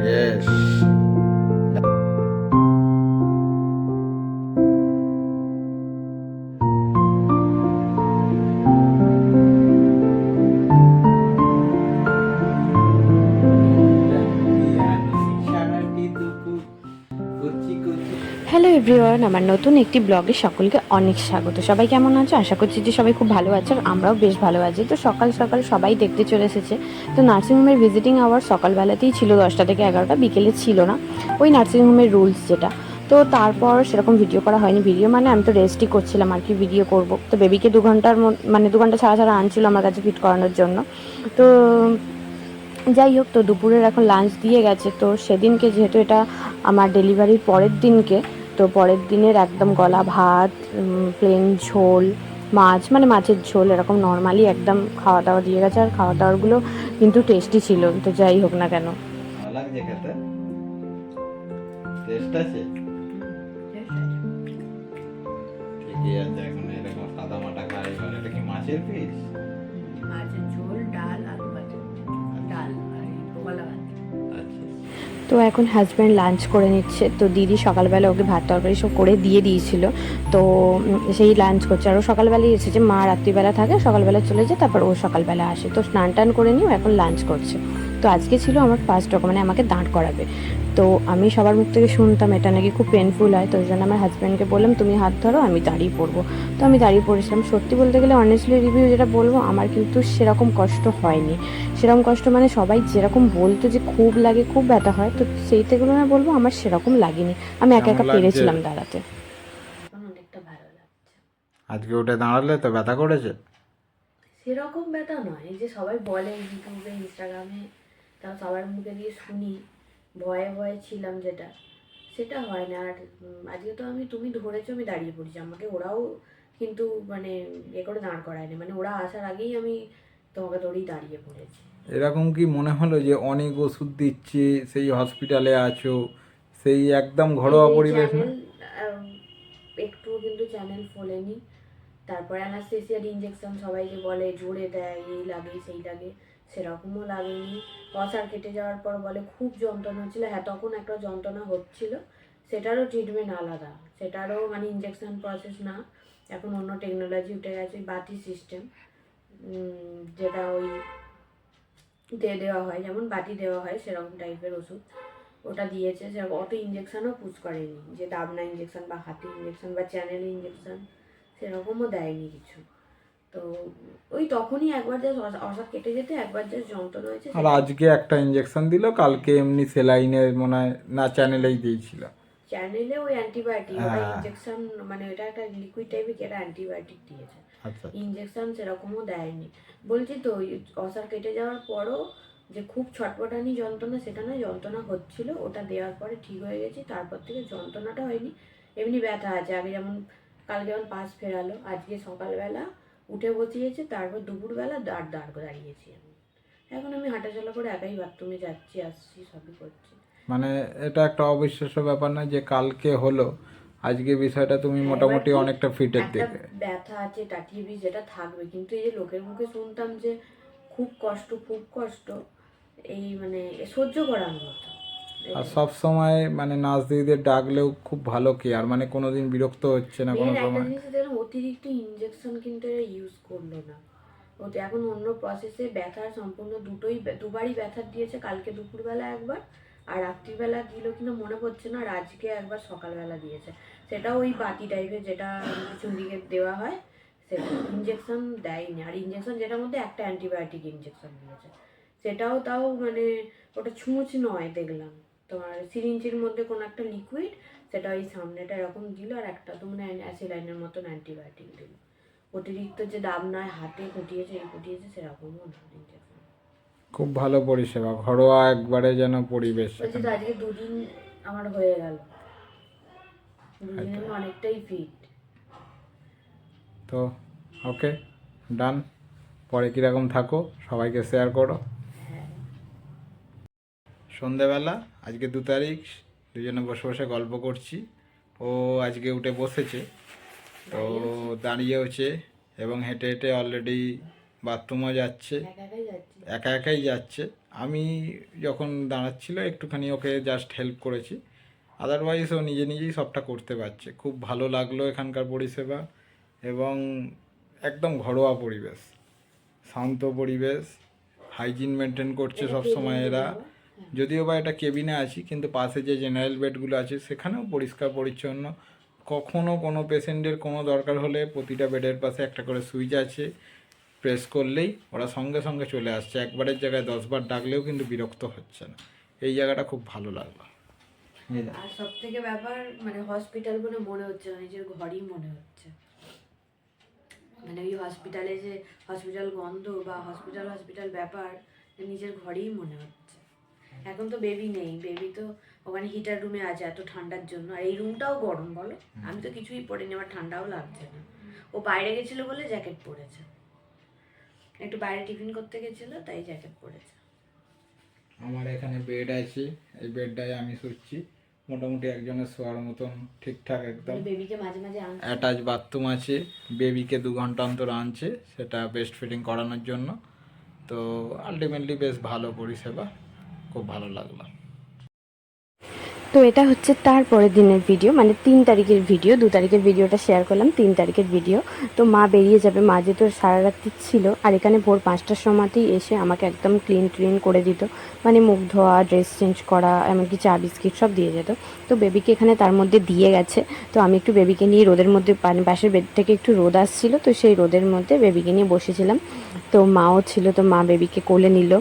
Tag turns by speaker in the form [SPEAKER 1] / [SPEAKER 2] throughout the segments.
[SPEAKER 1] Yes.
[SPEAKER 2] Hello everyone, আমার নতুন একটি ব্লগে সকলকে অনেক স্বাগত। সবাই কেমন আছো? আশা করছি যে সবাই খুব ভালো আছে, আর আমরাও বেশ ভালো আছি। তো সকাল সকাল সবাই দেখতে চলে এসেছে। তো নার্সিংহোমের ভিজিটিং আওয়ার সকালবেলাতেই ছিল 10টা থেকে 11টা, বিকেলে ছিল না। ওই নার্সিংহোমের রুলস যেটা। তো তারপর সেরকম ভিডিও করা হয়নি। ভিডিও মানে আমি তো রেস্টই করছিলাম আর কি, ভিডিও করব। তো বেবিকে 2 ঘন্টার মানে 2 ঘন্টা ছাড়া ছাড়া আনছিল আমার কাছে ফিট করানোর জন্য। তো যাই হোক, তো দুপুরের এখন লাঞ্চ দিয়ে গেছে। তো সেদিনকে যেহেতু এটা আমার ডেলিভারির পরের দিনকে, তো পরের দিনের একদম গলা ভাত, প্লেন ঝোল, মাছ মানে মাছের ঝোল, এরকম নর্মালি একদম খাওয়া দাওয়া দিয়ে গেছে। আর খাওয়া দাওয়াগুলো কিন্তু টেস্টি ছিল। তো যাই হোক না কেন,
[SPEAKER 1] ভালো লাগছে খেতে? টেস্ট আছে? ঠিকই আছে। এখন এরকম সাদা মাটা খাই, এবার এটা কি মাছের পিস?
[SPEAKER 3] মাছের ঝোল, ডাল, আলু ভাজা, ডাল আর এই কলা ভাত।
[SPEAKER 1] আচ্ছা।
[SPEAKER 2] তো এখন হাজব্যান্ড লাঞ্চ করে নিচ্ছে। তো দিদি সকালবেলা ওকে ভাত তরকারি সব করে দিয়ে দিয়েছিল। তো সেই লাঞ্চ করছে। আর ও সকালবেলায় এসেছে, মা রাত্রিবেলা থাকে, সকালবেলা চলে যায়, তারপর ও সকালবেলা আসে। তো স্নান টান করে নিও এখন লাঞ্চ করছে। তো আজকে ছিল আমার ফার্স্ট ডক, মানে আমাকে দাঁড় করাবে। তো আমি সবার মুখ থেকে শুনতাম এটা নাকি খুব পেনফুল হয়। তো ওই জন্য আমার হাজব্যান্ডকে বললাম তুমি হাত ধরো, আমি দাঁড়িয়ে পড়বো। তো আমি দাঁড়িয়ে পড়েছিলাম। সত্যি বলতে গেলে অনেস্টলি রিভিউ যেটা বলবো, আমার কিন্তু সেরকম কষ্ট হয়নি। সেরকম কষ্ট মানে সবাই যেরকম বলতো যে খুব লাগে, খুব ব্যথা হয়, তো সেই থেকে না বলবো আমার সেরকম লাগেনি। আমি একা
[SPEAKER 1] কেমন
[SPEAKER 2] একা
[SPEAKER 1] লাগছে?
[SPEAKER 2] পেরেছিলাম দাঁড়াতে।
[SPEAKER 3] এখন অনেকটা ভালো লাগছে।
[SPEAKER 1] আজকে উঠে দাঁড়ালে তো ব্যথা করেছে?
[SPEAKER 3] সেরকম ব্যথা নয়, এই যে সবাই বলে ইউটিউবে, ইনস্টাগ্রামে, তাও সবার মুখে দিয়ে শুনি, ভয়ে ভয়ে ছিলাম যেটা, সেটা হয় না। আর আজকে তো তুমি ধরেছো, আমি দাঁড়িয়ে পড়েছি। আমাকে ওরাও কিন্তু মানে করে দাঁড় করায়নি, মানে ওরা আসার আগেই আমি তোমাকে ধরেই দাঁড়িয়ে পড়েছি।
[SPEAKER 1] এরকম কি মনে হলো যে অনেক ওষুধ দিচ্ছে, সেই হসপিটালে আছো, সেই একদম
[SPEAKER 3] এই
[SPEAKER 1] ঘরোয়া
[SPEAKER 3] যে
[SPEAKER 1] পরিবেশ না?
[SPEAKER 3] চ্যানেল একটুও কিন্তু চ্যানেল ফোলেনি। তারপরে অ্যানাস্থেসিয়ার ইঞ্জেকশন সবাই যে বলে জোরে দেয়, এই লাগে সেই লাগে, সেরকমও লাগেনি। অসার কেটে যাওয়ার পর বলে খুব যন্ত্রণা হচ্ছিল। হ্যাঁ, তখন একটা যন্ত্রণা হচ্ছিল, সেটারও ট্রিটমেন্ট আলাদা, সেটারও মানে ইঞ্জেকশন প্রসেস না, এখন অন্য টেকনোলজি উঠে গেছে, বাতি সিস্টেম, যেটা ওই দেওয়া হয়, যেমন বাটি দেওয়া হয় সেরকম টাইপের ওষুধ ওটা দিয়েছে। সেরকম অত ইঞ্জেকশনও পুশ করেনি, যে দাবনা ইঞ্জেকশন বা হাতি ইঞ্জেকশন বা চ্যানেল ইঞ্জেকশন সেরকমও দেয়নি কিছু। তো ওই তখনই একবার যা অসাদ কেটে যেতে একবার যা যন্ত্রণা হয়েছে
[SPEAKER 1] আর
[SPEAKER 3] সেটা।
[SPEAKER 1] আজকে একটা ইঞ্জেকশন দিল, কালকে এমনি সেলাইনের মনে হয় না চ্যানেলেই দিয়েছিল।
[SPEAKER 3] চ্যানেলে ওই অ্যান্টিবায়োটিক, ওটা
[SPEAKER 1] হ্যাঁ।
[SPEAKER 3] ইঞ্জেকশন, মানে ওটা একটা লিকুইড টাইপের, যেটা অ্যান্টিবায়োটিক দিয়েছে।
[SPEAKER 1] আচ্ছা।
[SPEAKER 3] ইঞ্জেকশন সেরকমও দেয়নি। বলছি তো ওই অসার কেটে যাওয়ার পরও যে খুব ছটপটানি যন্ত্রণা, সেটা নয়, যন্ত্রণা হচ্ছিল, ওটা দেওয়ার পরে ঠিক হয়ে গেছি। তারপর থেকে যন্ত্রণাটা হয়নি, এমনি ব্যথা আছে। আগে যেমন কালকে যেমন পাশ ফেরালো, আজকে সকালবেলা উঠে বসিয়েছে, তারপর দুপুরবেলা দাঁড়িয়েছি আমি। এখন আমি হাঁটাচলা করে একাই বাথরুমে যাচ্ছি, আসছি, সবই করছি।
[SPEAKER 1] মানে এটা একটা অবিশ্বাস্য ব্যাপার না যে কালকে হলো, আজকে বিষয়টা তুমি
[SPEAKER 3] হ্যাঁ, এবার
[SPEAKER 1] মোটামুটি
[SPEAKER 3] কি
[SPEAKER 1] অনেকটা ফিটের
[SPEAKER 3] একটা
[SPEAKER 1] দিকে।
[SPEAKER 3] ব্যথা আছে, টাটিয়ে বিষ যেটা থাকবে, কিন্তু এই যে লোকের মুখে শুনতাম যে খুব কষ্ট, খুব কষ্ট, এই মানে সহ্য করার মতো।
[SPEAKER 1] আর সব সময় মানে নার্স দিদিদের ডাকলেও খুব ভালো কেয়ার, মানে কোনোদিন বিরক্ত হচ্ছে না কোনো
[SPEAKER 3] মেন একটা
[SPEAKER 1] সময়।
[SPEAKER 3] জিনিস দেখলাম, অতিরিক্ত ইঞ্জেকশন কিন্তু এরা ইউজ করলো না। ওতে এখন অন্য প্রসেসে ব্যথার সম্পূর্ণ দুবারই ব্যথার দিয়েছে, কালকে দুপুরবেলা একবার, আর রাত্রিবেলা দিল কিনা মনে পড়ছে না, আর আজকে একবার সকালবেলা দিয়েছে। সেটাও ওই বাটি টাইপের, যেটা চুন্ডিকে দেওয়া হয়, সেটা ইঞ্জেকশন দেয়নি। আর ইঞ্জেকশন যেটার মধ্যে একটা অ্যান্টিবায়োটিক ইঞ্জেকশন দিয়েছে, সেটাও তাও মানে ওটা ছুঁচ নয়, দেখলাম তোমার সিরিঞ্জের মধ্যে কোনো একটা লিকুইড, সেটা ওই সামনেটা এরকম দিল, আর একটা তো মানে অ্যাসিলাইনের মতন অ্যান্টিবায়োটিক দিল। অতিরিক্ত যে দাম নয়, হাতে ফুটিয়েছে, এই ফুটিয়েছে, সেরকমও না ইঞ্জেকশন।
[SPEAKER 1] খুব ভালো পরিষেবা, ঘরোয়া একবারে যেন পরিবেশ
[SPEAKER 3] বলছি তো
[SPEAKER 1] সেখানে।
[SPEAKER 3] আজকে 2 দিন আমার হয়ে গেল, 2 দিনে আমি অনেকটাই ফিট।
[SPEAKER 1] তো ওকে, ডান। পরে কীরকম থাকো সবাইকে শেয়ার করো।
[SPEAKER 3] হ্যাঁ,
[SPEAKER 1] সন্ধেবেলা আজকে 2 তারিখ, দুজনে বসে বসে গল্প করছি। ও আজকে উঠে বসেছে, তো দাঁড়িয়েওছে এবং হেঁটে হেঁটে অলরেডি বাথরুমও যাচ্ছে,
[SPEAKER 3] একা একাই যাচ্ছি।
[SPEAKER 1] একা একাই যাচ্ছে। আমি যখন দাঁড়াচ্ছিল একটুখানি ওকে জাস্ট হেল্প করেছি, আদারওয়াইজ ও নিজে নিজেই সবটা করতে পারছে। খুব ভালো লাগলো এখানকার পরিষেবা, এবং একদম ঘরোয়া পরিবেশ, শান্ত পরিবেশ, হাইজিন মেনটেন করছে সব সময় এরা। যদিও বা এটা কেবিনে আছি, কিন্তু পাশে যে জেনারেল বেডগুলো আছে সেখানেও পরিষ্কার পরিচ্ছন্ন। কখনো কোনো পেশেন্টের কোনো দরকার হলে প্রতিটা বেডের পাশে একটা করে সুইচ আছে, প্রেস করলেই ওরা সঙ্গে সঙ্গে চলে আসছে। একবারের জায়গায় 10বার ডাকলেও কিন্তু বিরক্ত হচ্ছে না। এই জায়গাটা খুব ভালো লাগলো।
[SPEAKER 3] আর সব থেকে ব্যাপার মানে হসপিটাল বলে মনে হচ্ছে না, নিজের ঘরই মনে হচ্ছে। মানে ওই হসপিটালে যে হসপিটাল গন্ধ বা হসপিটাল ব্যাপার নিজের ঘরেই মনে হচ্ছে। এখন তো বেবি নেই, বেবি তো ওখানে হিটার রুমে আছে এত ঠান্ডার জন্য, আর এই রুমটাও গরম বলো। আমি তো কিছুই পরিনি, আমার ঠান্ডাও লাগছে না। ও বাইরে গেছিল বলে জ্যাকেট পরেছে, একটু বাইরে টিফিন করতে গেছিল তাই জ্যাকেট পরেছে।
[SPEAKER 1] আমার এখানে বেড আছে, এই বেডটায় আমি শুচ্ছি। মোটামুটি একজনের শোয়ার মতন ঠিকঠাক একদম।
[SPEAKER 3] বেবিকে মাঝে মাঝে আনছে,
[SPEAKER 1] অ্যাটাচ বাথরুম আছে, বেবিকে 2 ঘন্টা অন্তর আনছে, সেটা বেস্ট ফিডিং করানোর জন্য। তো আলটিমেটলি বেশ ভালো পরিষেবা, খুব ভালো লাগলো।
[SPEAKER 2] তো এটা হচ্ছে তারপরের দিনের ভিডিও, মানে 3 তারিখের ভিডিও। 2 তারিখের ভিডিওটা শেয়ার করলাম, 3 তারিখের ভিডিও। তো মা বেরিয়ে যাবে, মা যেহেতু সারা রাত্রি ছিল, আর এখানে ভোর 5টার সময়তেই এসে আমাকে একদম ক্লিন করে দিত, মানে মুখ ধোয়া, ড্রেস চেঞ্জ করা, এমনকি চা বিস্কিট সব দিয়ে যেত। তো বেবিকে এখানে তার মধ্যে দিয়ে গেছে। তো আমি একটু বেবিকে নিয়ে রোদের মধ্যে, পাশের বেড থেকে একটু রোদ আসছিল, তো সেই রোদের মধ্যে বেবিকে নিয়ে বসেছিলাম। তো মাও ছিল, তো মা বেবিকে কোলে নিল।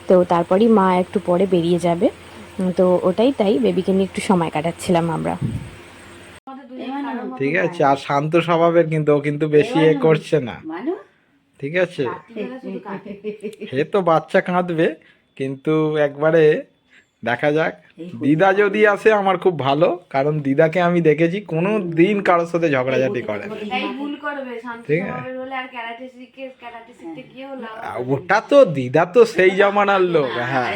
[SPEAKER 2] তো তারপরেই মা একটু পরে বেরিয়ে যাবে। তো ওটাই, তাই বেবিকে নিয়ে একটু সময় কাটাচ্ছিলাম আমরা।
[SPEAKER 1] ঠিক আছে, আর শান্ত স্বভাবের, কিন্তু ও কিন্তু বেশি করছে না, ঠিক আছে। হে তো বাচ্চা কাঁদবে, কিন্তু একবারে দেখা যাক। দিদা যদি আসে আমার খুব ভালো, কারণ দিদাকে আমি দেখেছি কোনো দিন কারোর সাথে ঝগড়াঝাটি করে না। ঠিক আছে, ওটা তো দিদা তো সেই জামানার লোক। হ্যাঁ,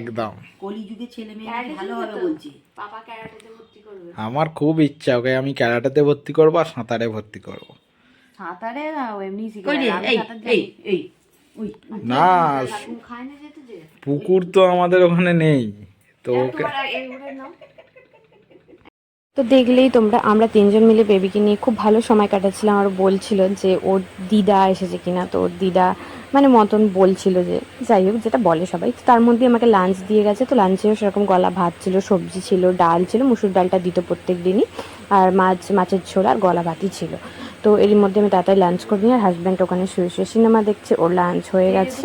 [SPEAKER 1] একদম।
[SPEAKER 4] কলিযুগে ছেলে মেয়ে ভালো হবে বলছি।
[SPEAKER 3] পাপা ক্যারাটেতে ভর্তি করবে।
[SPEAKER 1] আমার খুব ইচ্ছা ওকে আমি ক্যারাটেতে ভর্তি করবো আর সাঁতারে ভর্তি করবো।
[SPEAKER 3] সাঁতারে না, এমনি
[SPEAKER 1] না, পুকুর তো আমাদের ওখানে নেই, তো ওকে
[SPEAKER 2] তো দেখলেই তোমরা, আমরা 3জন মিলে বেবিকে নিয়ে খুব ভালো সময় কাটাচ্ছিলাম। আর বলছিল যে ওর দিদা এসেছে কিনা, তো ওর দিদা মানে মতন বলছিল যে, যাই হোক যেটা বলে সবাই। তো তার মধ্যে আমাকে লাঞ্চ দিয়ে গেছে। তো লাঞ্চেও সেরকম গলা ভাত ছিল, সবজি ছিল, ডাল ছিল, মুসুর ডালটা দিত প্রত্যেক দিনই, আর মাছের ঝোল আর গলা ভাতই ছিল। তো এরই মধ্যে আমি তাড়াতাড়ি লাঞ্চ করে নিই, আর হাজব্যান্ড ওখানে শুয়ে শুয়ে সিনেমা দেখছে, ওর লাঞ্চ হয়ে গেছে।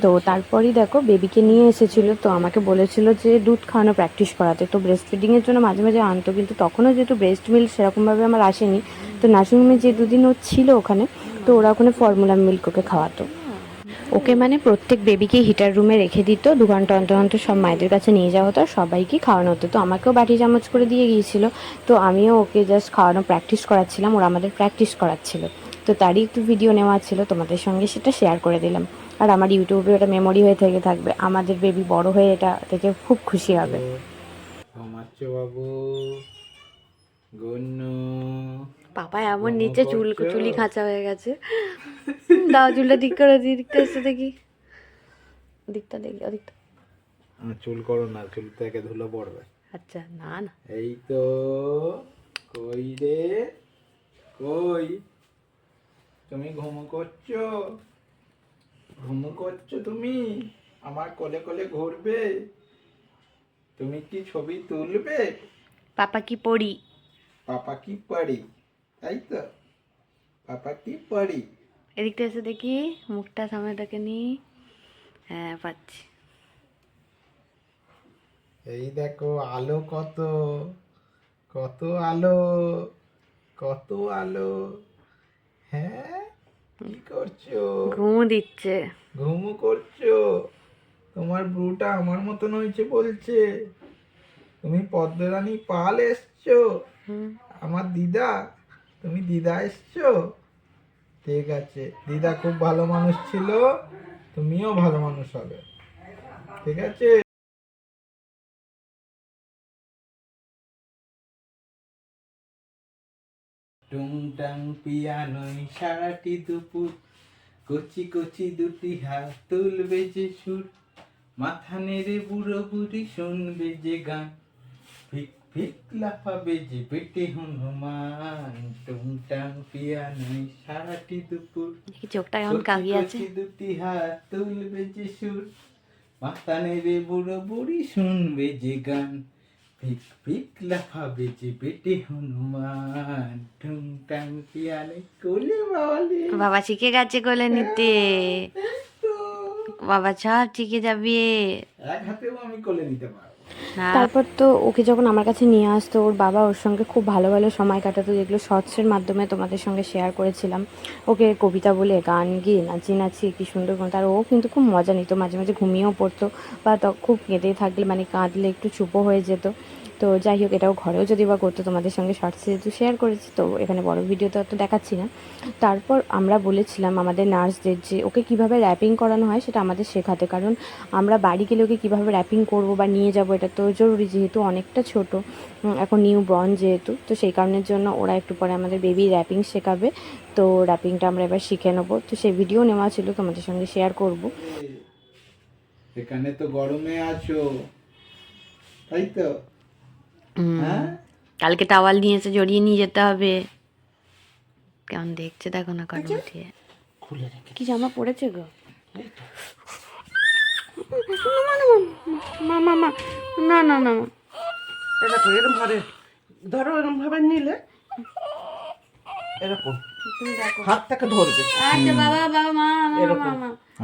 [SPEAKER 2] তো তারপরেই দেখো বেবিকে নিয়ে এসেছিলো, তো আমাকে বলেছিল যে দুধ খাওয়ানো প্র্যাকটিস করাতে। তো ব্রেস্ট ফিডিংয়ের জন্য মাঝে মাঝে আনতো, কিন্তু তখনও যেহেতু ব্রেস্ট মিল্ক সেরকমভাবে আমার আসেনি। তো নার্সিংহোমে যে 2 দিন ও ছিল ওখানে, তো ওরা ওখানে ফর্মুলা মিল্ক ওকে খাওয়াতো। ওকে মানে প্রত্যেক বেবিকে হিটার রুমে রেখে দিত, 2 ঘন্টা অন্তর অন্তর সব মায়েদের কাছে নিয়ে যাওয়া হতো, আর সবাইকে খাওয়ানো হতো। তো আমাকেও বাটি চামচ করে দিয়ে গিয়েছিল। তো আমিও ওকে জাস্ট খাওয়ানো প্র্যাকটিস করাচ্ছিলাম, ওরা আমাদের প্র্যাকটিস করাচ্ছিল। তো তারই একটু ভিডিও নেওয়া ছিল, তোমাদের সঙ্গে সেটা শেয়ার করে দিলাম। আর আমার ইউটিউবে ওটা মেমোরি হয়ে থেকে থাকবে, আমাদের বেবি বড় হয়ে এটা থেকে খুব খুশি হবে।
[SPEAKER 1] বাবু গন্নু
[SPEAKER 2] পাপা এমন নিচে চুলি খাঁচা হয়ে গেছে। দাও চুলটা দিক করে, দিকটা এসে দেখি, দিকটা দেখি, ওদিকটা।
[SPEAKER 1] চুল করো না, চুল থেকে ধুলো পড়বে।
[SPEAKER 2] আচ্ছা, না না,
[SPEAKER 1] এই তো, কই রে কই, তুমি ঘুমো করছো, তুমি আমার কোলে কোলে ঘুরবে, তুমি কি ছবি তুলবে,
[SPEAKER 2] পাপা কি পড়ি,
[SPEAKER 1] পাপা কি পড়ি, তাই তো, পাপা কি পড়ি।
[SPEAKER 2] এদিকটা এসে দেখি, মুখটা সামনে থেকে নি। হ্যাঁ পাচ্ছি।
[SPEAKER 1] এই দেখো আলো কত, কত আলো, কত আলো। হ্যাঁ, কি করছো,
[SPEAKER 2] ঘুম দিচ্ছে।
[SPEAKER 1] ঘুমো করছো, তোমার ব্রুটা আমার মতন হয়েছে বলছে, তুমি পদ্মরানী পাল এসছো, আমার দিদা, তুমি দিদা এসছো। ঠিক আছে, দিদা খুব ভালো মানুষ ছিল, তুমিও ভালো মানুষ হবে, ঠিক আছে। টুংটাং পিয়ানোয় সারাটি দুপুর, কচি কচি দুটি হাত তুলবে যে সুর। মাথা নেড়ে বুড়ো বুড়ি শুনবে যে গান, ফিক ফিক লাফাবে যে পেটে হনুমান, টুংটাং পিয়ানোয় সারাটি দুপুর,
[SPEAKER 2] দেখি চোখটা কেমন কাগি আছে।
[SPEAKER 1] কচি দুটি হাত তুলবে যে সুর, মাথা নেড়ে বুড়ো বুড়ি শুনবে যে গান, ফিক ফিক লাফাবে যে পেটে হনুমান, টুংটাং পিয়ানোয় কোলে বাওয়ালে।
[SPEAKER 2] বাবা শিখে গেছে কোলে নিতে, বাবা সব শিখে যাবে।
[SPEAKER 1] এক হাতেও আমি কোলে নিতে পারবো।
[SPEAKER 2] তারপর তো ওকে যখন আমার কাছে নিয়ে আসতো, ওর বাবা ওর সঙ্গে খুব ভালো ভালো সময় কাটাতো, যেগুলো শর্টসের মাধ্যমে তোমাদের সঙ্গে শেয়ার করেছিলাম। ওকে কবিতা বলে গান গিয়ে নাচিয়ে কি সুন্দর করতো, আর ও কিন্তু খুব মজা নিত, মাঝে মাঝে ঘুমিয়েও পড়তো বা খুব কেঁদে থাকলে মানে কাঁদলে একটু চুপও হয়ে যেত। তো যাই হোক, এটাও ঘরেও যদি বা করতো, তোমাদের সঙ্গে শর্টসে যেহেতু শেয়ার করেছি তো এখানে বড় ভিডিওতে অত দেখাচ্ছি না। তারপর আমরা বলেছিলাম আমাদের নার্সদের যে ওকে কিভাবে র্যাপিং করানো হয় সেটা আমাদের শেখাতে, কারণ আমরা বাড়ি গেলে ওকে কীভাবে র্যাপিং করবো বা নিয়ে যাবো এটা তো জরুরি, যেহেতু অনেকটা ছোট, এখন নিউ বর্ন যেহেতু, তো সেই কারণের জন্য ওরা একটু পরে আমাদের বেবি র্যাপিং শেখাবে। তো র্যাপিংটা আমরা এবার শিখে নেবো, তো সেই ভিডিও নেওয়া ছিল, তোমাদের সঙ্গে শেয়ার করব।
[SPEAKER 1] এখানে তো গরমে আছো, তাই তো? হ্যাঁ,
[SPEAKER 2] কালকে টাওয়াল নিয়ে এসে জড়িয়ে নিয়ে যেতে হবে। কেমন দেখছে দেখো না কান উঠিয়ে,
[SPEAKER 4] খুলে রেখে
[SPEAKER 2] কি জামা পড়েছে গো। না না না,
[SPEAKER 4] এটা তো এরকম ভাবে ধরো, এরকম ভাবে নিলে এরকম হাতটাকে ধরবে,
[SPEAKER 2] আচ্ছা বাবা বাবা মা
[SPEAKER 4] এরকম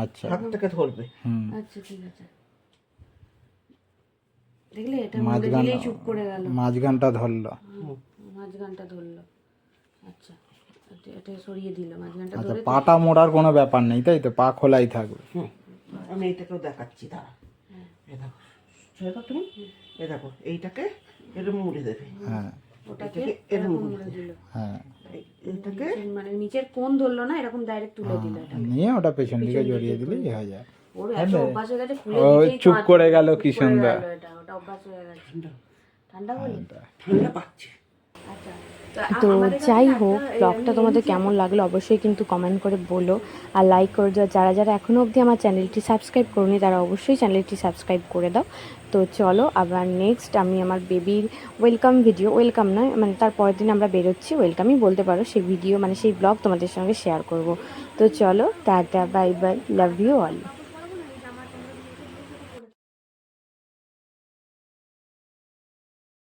[SPEAKER 1] আচ্ছা,
[SPEAKER 4] হাতটাকে ধরবে।
[SPEAKER 2] আচ্ছা ঠিক আছে, দেখলে এটা মুড়ে দিলেই চুপ করে গেল,
[SPEAKER 1] মাঝখানটা ধরলো।
[SPEAKER 2] মাঝখানটা ধরলো। আচ্ছা এটা সরিয়ে দিল, মাঝখানটা
[SPEAKER 1] আচ্ছা,
[SPEAKER 2] ধরে
[SPEAKER 1] পাটা মোড়ার কোনো ব্যাপার নেই, তাই তো? পা খোলাই থাকবে।
[SPEAKER 4] আমি এইটাকেও দেখাচ্ছি, দাঁড়া। এ দেখো, দেখো তুমি, এ দেখো এইটাকে এরকম মুড়ে দেবে,
[SPEAKER 1] হ্যাঁ
[SPEAKER 2] ওটাকে
[SPEAKER 4] এটাকে
[SPEAKER 2] এরকম
[SPEAKER 4] এরকম
[SPEAKER 2] মুড়ে দিল,
[SPEAKER 1] হ্যাঁ,
[SPEAKER 4] এইটাকে
[SPEAKER 2] মানে নিচের কোণ ধরলো না, এরকম ডাইরেক্ট তুলে দিল। এটা
[SPEAKER 1] নিয়ে ওটা পেছন দিকে জড়িয়ে দিলেই হয়ে যায়।
[SPEAKER 2] ওর এত অভ্যাস হয়ে গেছে, খুলে
[SPEAKER 1] ও
[SPEAKER 2] দিতেই
[SPEAKER 1] চুপ
[SPEAKER 2] কাঁদছে,
[SPEAKER 1] করে গেল,
[SPEAKER 2] চুপ
[SPEAKER 1] কি
[SPEAKER 2] করে
[SPEAKER 1] সুন্দর।
[SPEAKER 2] গেল, এটা ওটা অভ্যাস হয়ে গেছে। ঠান্ডা বলে
[SPEAKER 4] ঠান্ডা পাচ্ছে।
[SPEAKER 2] আচ্ছা।
[SPEAKER 3] তো
[SPEAKER 2] তো যাই হোক, ব্লগটা তোমাদের কেমন লাগলো অবশ্যই কিন্তু কমেন্ট করে বলো, আর লাইক করে দাও। যারা যারা এখনও অবধি আমার চ্যানেলটি সাবস্ক্রাইব করোনি তারা অবশ্যই চ্যানেলটি সাবস্ক্রাইব করে দাও। তো চলো আবার নেক্সট আমি আমার বেবির ওয়েলকাম ভিডিও, ওয়েলকাম নয় মানে তার পরের দিন আমরা বেরোচ্ছি, ওয়েলকামই বলতে পারো, সেই ভিডিও মানে সেই ব্লগ তোমাদের সঙ্গে শেয়ার করব। তো চলো, tata, bye bye, love you all.